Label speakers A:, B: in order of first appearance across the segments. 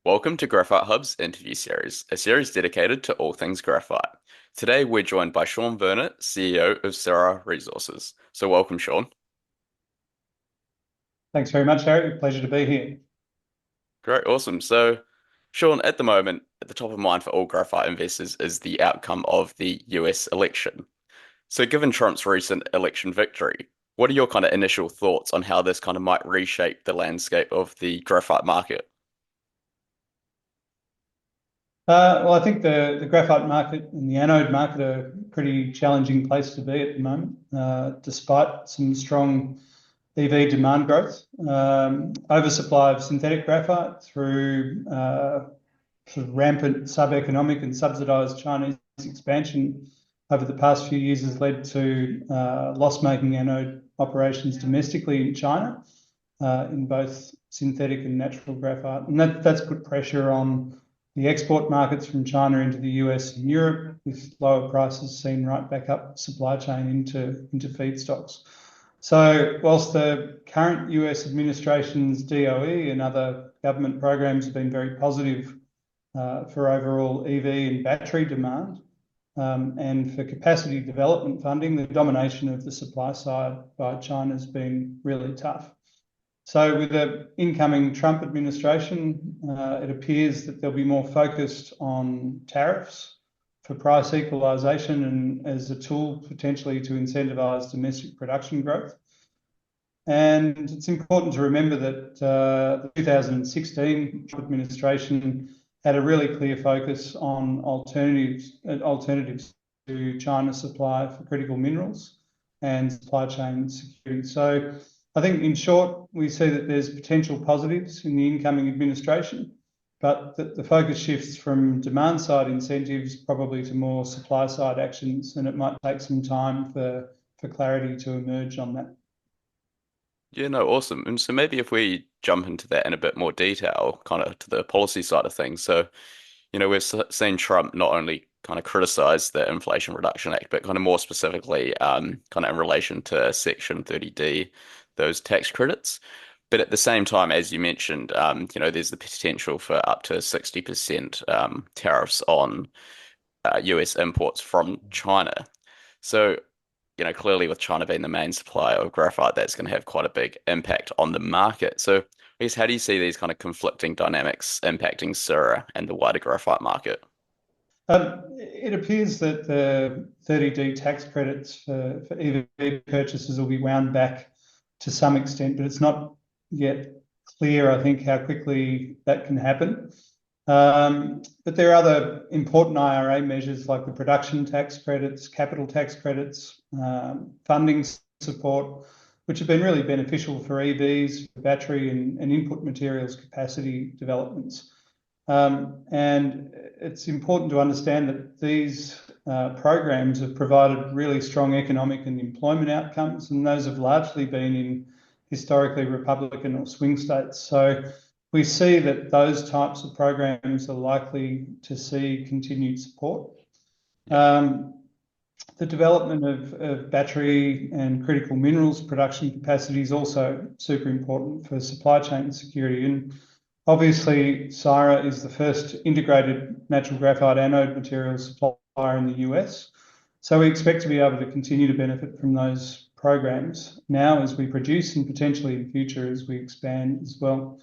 A: Welcome to GraphiteHub's interview series, a series dedicated to all things graphite. Today we're joined by Shaun Verner, CEO of Syrah Resources. So welcome, Shaun.
B: Thanks very much, Harry. Pleasure to be here.
A: Great, awesome. So, Shaun, at the moment, at the top of mind for all graphite investors is the outcome of the US election. So, given Trump's recent election victory, what are your kind of initial thoughts on how this kind of might reshape the landscape of the graphite market?
B: Well, I think the graphite market and the anode market are a pretty challenging place to be at the moment, despite some strong EV demand growth. Oversupply of synthetic graphite through sort of rampant sub-economic and subsidized Chinese expansion over the past few years has led to loss-making anode operations domestically in China, in both synthetic and natural graphite. And that's put pressure on the export markets from China into the US and Europe, with lower prices seen right back up supply chain into feedstocks. So, whilst the current US administration's DOE and other government programs have been very positive for overall EV and battery demand, and for capacity development funding, the domination of the supply side by China has been really tough. So, with the incoming Trump administration, it appears that they'll be more focused on tariffs for price equalisation and as a tool potentially to incentivise domestic production growth. And it's important to remember that the 2016 Trump administration had a really clear focus on alternatives to China's supply for critical minerals and supply chain security. So I think, in short, we see that there's potential positives in the incoming administration, but the focus shifts from demand side incentives probably to more supply side actions, and it might take some time for clarity to emerge on that.
A: Yeah, no, awesome. And so maybe if we jump into that in a bit more detail, kind of to the policy side of things. So, we've seen Trump not only kind of criticize the Inflation Reduction Act, but kind of more specifically, kind of in relation to Section 30D, those tax credits. But at the same time, as you mentioned, there's the potential for up to 60% tariffs on US imports from China. So, clearly with China being the main supplier of graphite, that's going to have quite a big impact on the market. So, I guess, how do you see these kind of conflicting dynamics impacting Syrah and the wider graphite market?
B: It appears that the 30D tax credits for EV purchases will be wound back to some extent, but it's not yet clear, I think, how quickly that can happen. But there are other important IRA measures like the production tax credits, capital tax credits, funding support, which have been really beneficial for EVs, for battery and input materials capacity developments. And it's important to understand that these programs have provided really strong economic and employment outcomes, and those have largely been in historically Republican or swing states. So we see that those types of programs are likely to see continued support. The development of battery and critical minerals production capacity is also super important for supply chain security. And obviously, Syrah is the first integrated natural graphite anode materials supplier in the US. So we expect to be able to continue to benefit from those programs now as we produce, and potentially in future as we expand as well.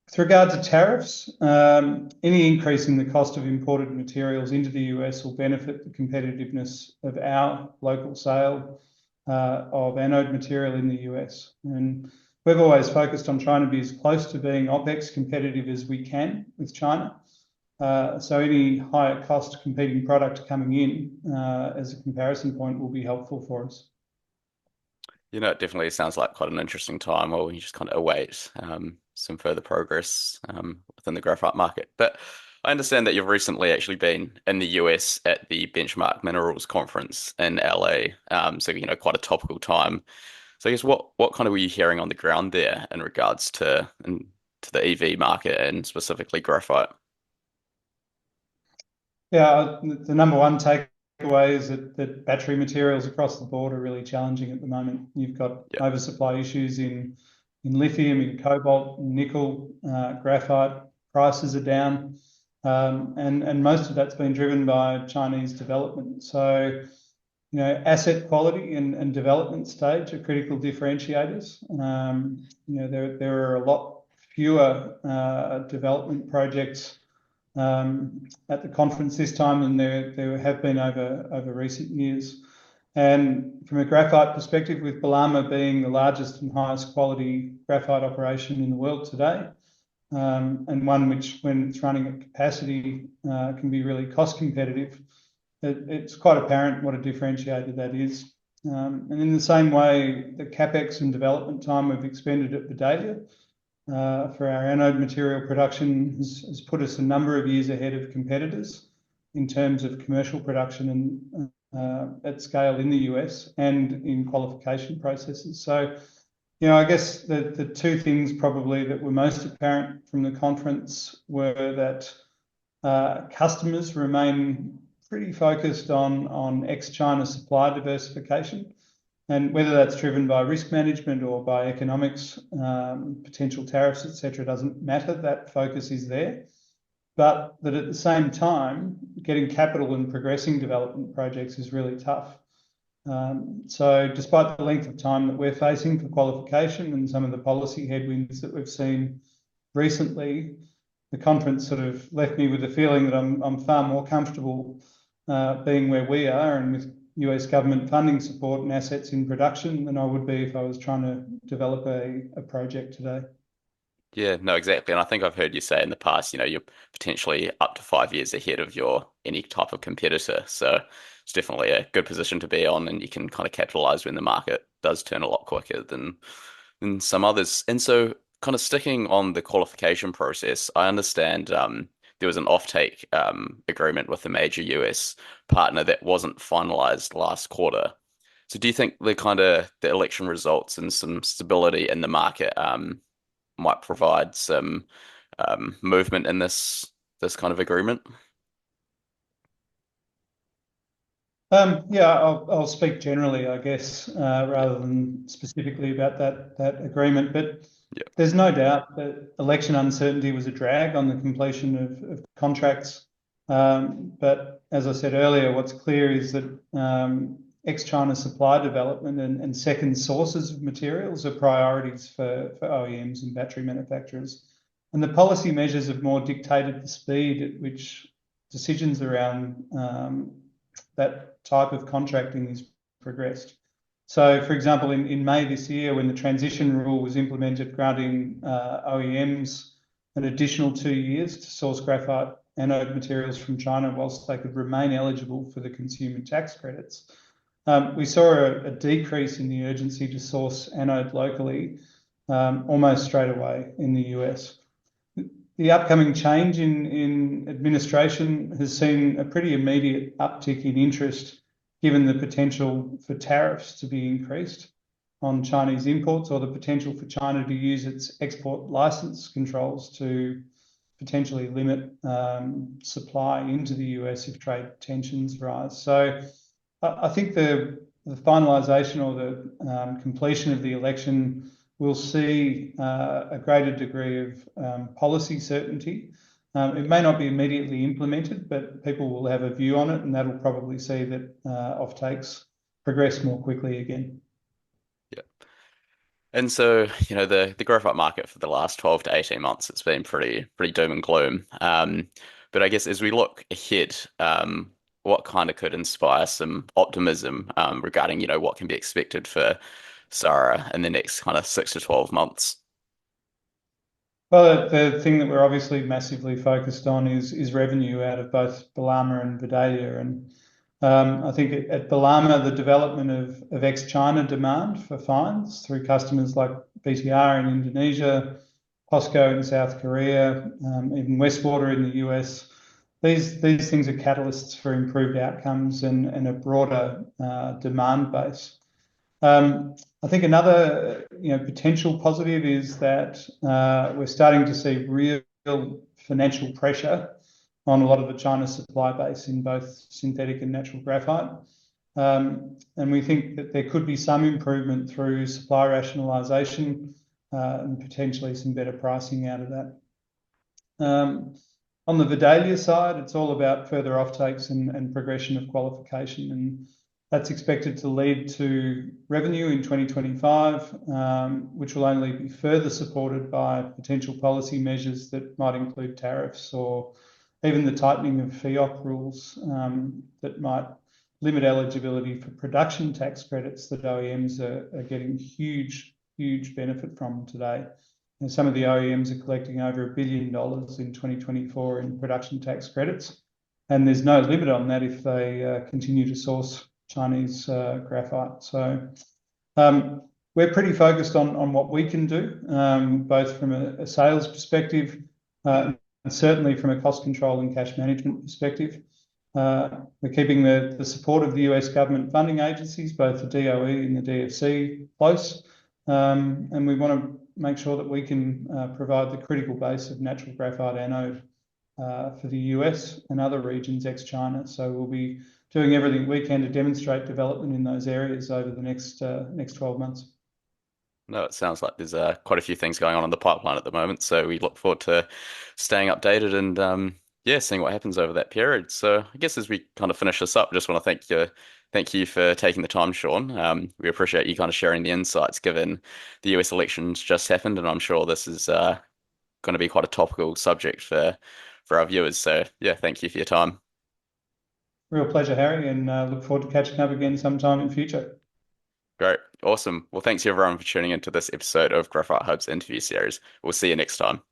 B: With regard to tariffs, any increase in the cost of imported materials into the US will benefit the competitiveness of our local sale of anode material in the US. And we've always focused on trying to be as close to being OPEX competitive as we can with China. So any higher cost competing product coming in as a comparison point will be helpful for us.
A: It definitely sounds like quite an interesting time while we just kind of await some further progress within the graphite market. But I understand that you've recently actually been in the US at the Benchmark Minerals Conference in LA. So, quite a topical time. So I guess what kind of were you hearing on the ground there in regards to the EV market and specifically graphite?
B: Yeah, the number one takeaway is that battery materials across the board are really challenging at the moment. You've got
A: Yeah.
B: oversupply issues in lithium, in cobalt, nickel, graphite, prices are down, and most of that's been driven by Chinese development. So, asset quality and development stage are critical differentiators. There are a lot fewer development projects at the conference this time than there have been over recent years. And from a graphite perspective, with Balama being the largest and highest quality graphite operation in the world today, and one which, when it's running at capacity, can be really cost competitive, it's quite apparent what a differentiator that is. And in the same way, the capex and development time we've expended at Vidalia for our anode material production has put us a number of years ahead of competitors in terms of commercial production and at scale in the US and in qualification processes. So, I guess the two things probably that were most apparent from the conference were that customers remain pretty focused on ex-China supply diversification, and whether that's driven by risk management or by economics, potential tariffs, etc., doesn't matter. That focus is there. But that at the same time, getting capital and progressing development projects is really tough. So despite the length of time that we're facing for qualification and some of the policy headwinds that we've seen recently, the conference sort of left me with the feeling that I'm far more comfortable being where we are and with US government funding support and assets in production than I would be if I was trying to develop a project today.
A: Yeah, no, exactly. And I think I've heard you say in the past, you're potentially up to 5 years ahead of your any type of competitor. So it's definitely a good position to be on, and you can kind of capitalize when the market does turn a lot quicker than some others. And so, kind of sticking on the qualification process, I understand there was an offtake agreement with a major US partner that wasn't finalized last quarter. So do you think the election results and some stability in the market might provide some movement in this kind of agreement?
B: Yeah, I'll speak generally, I guess, rather than specifically about that agreement. But
A: Yeah,
B: there's no doubt that election uncertainty was a drag on the completion of contracts. But as I said earlier, what's clear is that ex-China supply development and second sources of materials are priorities for OEMs and battery manufacturers. And the policy measures have more dictated the speed at which decisions around that type of contracting is progressed. So, for example, in May this year, when the transition rule was implemented, granting OEMs an additional 2 years to source graphite anode materials from China whilst they could remain eligible for the consumer tax credits, we saw a decrease in the urgency to source anode locally almost straight away in the US. The upcoming change in administration has seen a pretty immediate uptick in interest, given the potential for tariffs to be increased on Chinese imports, or the potential for China to use its export license controls to potentially limit supply into the US if trade tensions rise. So I think the finalisation or the completion of the election will see a greater degree of policy certainty. It may not be immediately implemented, but people will have a view on it, and that'll probably see that offtakes progress more quickly again.
A: yeah. And so, the graphite market for the last 12 to 18 months, it's been pretty doom and gloom. But I guess as we look ahead, what kind of could inspire some optimism regarding, what can be expected for Syrah in the next kind of 6 to 12 months?
B: Well, the thing that we're obviously massively focused on is revenue out of both Balama and Vidalia. And I think at Balama, the development of ex-China demand for fines through customers like BTR in Indonesia, POSCO in South Korea, even Westwater in the US. These things are catalysts for improved outcomes and a broader demand base. I think another potential positive is that we're starting to see real financial pressure on a lot of the China supply base in both synthetic and natural graphite. And we think that there could be some improvement through supply rationalisation and potentially some better pricing out of that. Um, on the Vidalia side, it's all about further offtakes and progression of qualification, and that's expected to lead to revenue in 2025, which will only be further supported by potential policy measures that might include tariffs or even the tightening of FEOC rules that might limit eligibility for production tax credits that OEMs are getting huge benefit from today. And some of the OEMs are collecting over $1 billion in 2024 in production tax credits. And there's no limit on that if they continue to source Chinese graphite. So we're pretty focused on what we can do, both from a sales perspective and certainly from a cost control and cash management perspective. We're keeping the support of the US government funding agencies, both the DOE and the DFC, close. And we want to make sure that we can provide the critical base of natural graphite anode for the US and other regions ex-China. So we'll be doing everything we can to demonstrate development in those areas over the next 12 months.
A: No, it sounds like there's quite a few things going on in the pipeline at the moment, so we look forward to staying updated and yeah, seeing what happens over that period. So I guess as we kind of finish this up, just want to thank you for taking the time, Shaun. We appreciate you kind of sharing the insights, given the US elections just happened, and I'm sure this is going to be quite a topical subject for our viewers. So yeah, thank you for your time.
B: Real pleasure, Harry, and look forward to catching up again sometime in future.
A: Great, awesome. Well, thanks everyone for tuning into this episode of Graphite Hub's interview series. We'll see you next time.